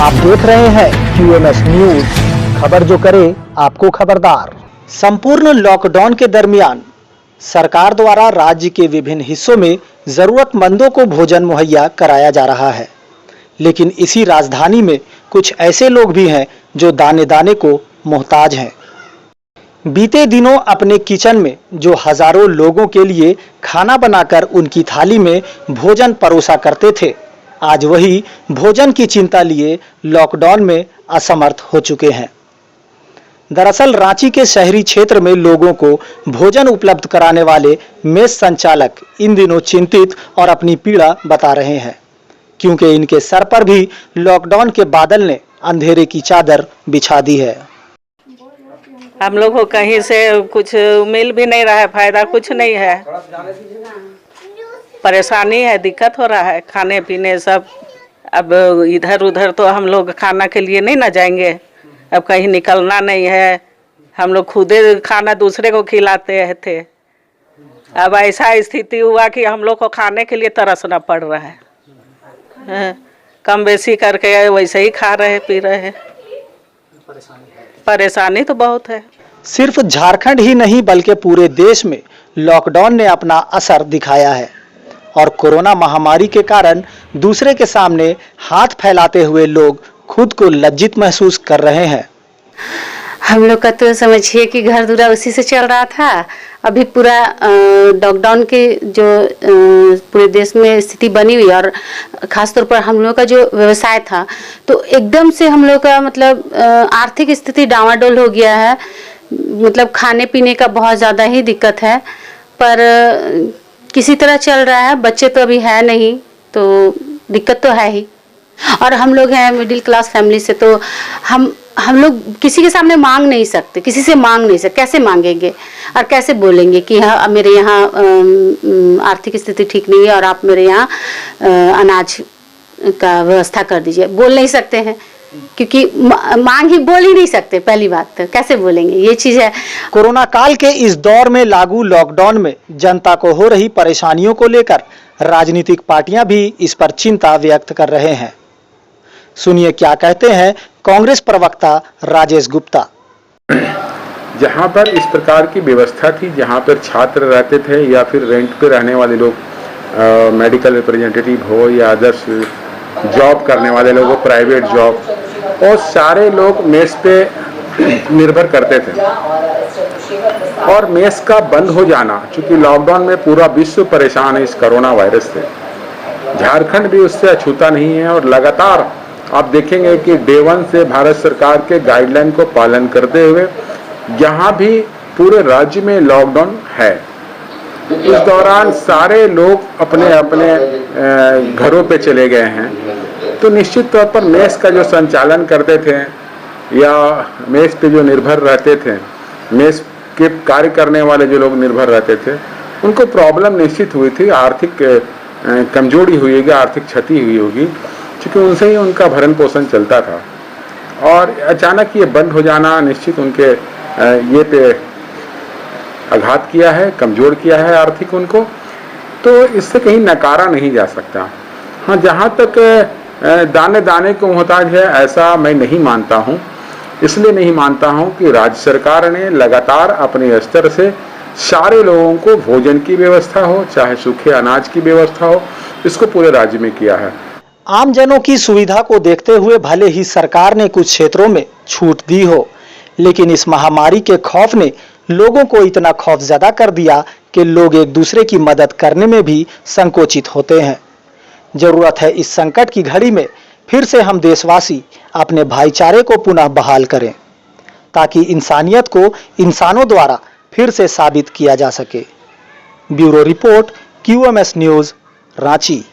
आप देख रहे हैं QMS न्यूज, खबर जो करे आपको खबरदार। संपूर्ण लॉकडाउन के दरमियान सरकार द्वारा राज्य के विभिन्न हिस्सों में जरूरतमंदों को भोजन मुहैया कराया जा रहा है, लेकिन इसी राजधानी में कुछ ऐसे लोग भी हैं जो दाने दाने को मोहताज हैं। बीते दिनों अपने किचन में जो हजारों लोगों के लिए खाना बनाकर उनकी थाली में भोजन परोसा करते थे, आज वही भोजन की चिंता लिए लॉकडाउन में असमर्थ हो चुके हैं। दरअसल रांची के शहरी क्षेत्र में लोगों को भोजन उपलब्ध कराने वाले मेस संचालक इन दिनों चिंतित और अपनी पीड़ा बता रहे हैं, क्योंकि इनके सर पर भी लॉकडाउन के बादल ने अंधेरे की चादर बिछा दी है। हम लोग को कहीं से कुछ मिल भी नहीं रहा है, फायदा कुछ नहीं है, परेशानी है, दिक्कत हो रहा है खाने पीने सब। अब इधर उधर तो हम लोग खाना के लिए नहीं ना जाएंगे, अब कहीं निकलना नहीं है, हम लोग खुदे खाना दूसरे को खिलाते थे। अब ऐसा स्थिति हुआ कि हम लोग को खाने के लिए तरसना पड़ रहा है, कम बेसी करके वैसे ही खा रहे पी रहे हैं। परेशानी तो बहुत है। सिर्फ झारखंड ही नहीं बल्कि पूरे देश में लॉकडाउन ने अपना असर दिखाया है और कोरोना महामारी के कारण दूसरे के सामने हाथ फैलाते हुए लोग खुद को लज्जित महसूस कर रहे हैं। हम लोग का तो समझिए कि घर दूरा उसी से चल रहा था। अभी पूरा लॉकडाउन के जो पूरे देश में स्थिति बनी हुई और खासतौर पर हम लोग का जो व्यवसाय था, तो एकदम से हम लोग का मतलब आर्थिक स्थिति डावाडोल हो गया है। मतलब खाने पीने का बहुत ज़्यादा ही दिक्कत है, पर किसी तरह चल रहा है। बच्चे तो अभी है नहीं, तो दिक्कत तो है ही। और हम लोग हैं मिडिल क्लास फैमिली से, तो हम लोग किसी के सामने मांग नहीं सकते, किसी से मांग नहीं सकते। कैसे मांगेंगे और कैसे बोलेंगे कि हाँ मेरे यहाँ आर्थिक स्थिति ठीक नहीं है और आप मेरे यहाँ अनाज का व्यवस्था कर दीजिए। बोल नहीं सकते हैं, क्योंकि मांग ही बोल ही नहीं सकते। पहली बात तो कैसे बोलेंगे, ये चीज़ है। कोरोना काल के इस दौर में लागू लॉकडाउन में जनता को हो रही परेशानियों को लेकर राजनीतिक पार्टियां भी इस पर चिंता व्यक्त कर रहे हैं। सुनिए क्या कहते हैं कांग्रेस प्रवक्ता राजेश गुप्ता। जहां पर इस प्रकार की व्यवस्था थी, जहां पर छात्र रहते थे या फिर रेंट पे रहने वाले लोग, मेडिकल रिप्रेजेंटेटिव हो या अदर्स जॉब करने वाले लोग हो, प्राइवेट जॉब, और सारे लोग मेस पे निर्भर करते थे। और मेस का बंद हो जाना, चूंकि लॉकडाउन में पूरा विश्व परेशान है इस कोरोना वायरस से, झारखंड भी उससे अछूता नहीं है। और लगातार आप देखेंगे कि डे 1 से भारत सरकार के गाइडलाइन को पालन करते हुए यहाँ भी पूरे राज्य में लॉकडाउन है। इस दौरान सारे लोग अपने अपने घरों पे चले गए हैं, तो निश्चित तौर पर मेस का जो संचालन करते थे या मेस पे जो निर्भर रहते थे, मेस के कार्य करने वाले जो लोग निर्भर रहते थे, उनको प्रॉब्लम निश्चित हुई थी। आर्थिक कमजोरी हुई होगी, आर्थिक क्षति हुई होगी, क्योंकि उनसे ही उनका भरण पोषण चलता था। और अचानक ये बंद हो जाना निश्चित उनके ये पे आघात किया है, कमजोर किया है आर्थिक उनको, तो इससे कहीं नकारा नहीं जा सकता। हाँ, जहाँ तक दाने दाने को मोहताज है, ऐसा मैं नहीं मानता हूँ। इसलिए नहीं मानता हूँ कि राज्य सरकार ने लगातार अपने स्तर से सारे लोगों को भोजन की व्यवस्था हो, चाहे सूखे अनाज की व्यवस्था हो, इसको पूरे राज्य में किया है। आम जनों की सुविधा को देखते हुए भले ही सरकार ने कुछ क्षेत्रों में छूट दी हो, लेकिन इस महामारी के खौफ ने लोगों को इतना खौफजदा कर दिया कि लोग एक दूसरे की मदद करने में भी संकोचित होते हैं। जरूरत है इस संकट की घड़ी में फिर से हम देशवासी अपने भाईचारे को पुनः बहाल करें, ताकि इंसानियत को इंसानों द्वारा फिर से साबित किया जा सके। Bureau report, QMS news, Ranchi.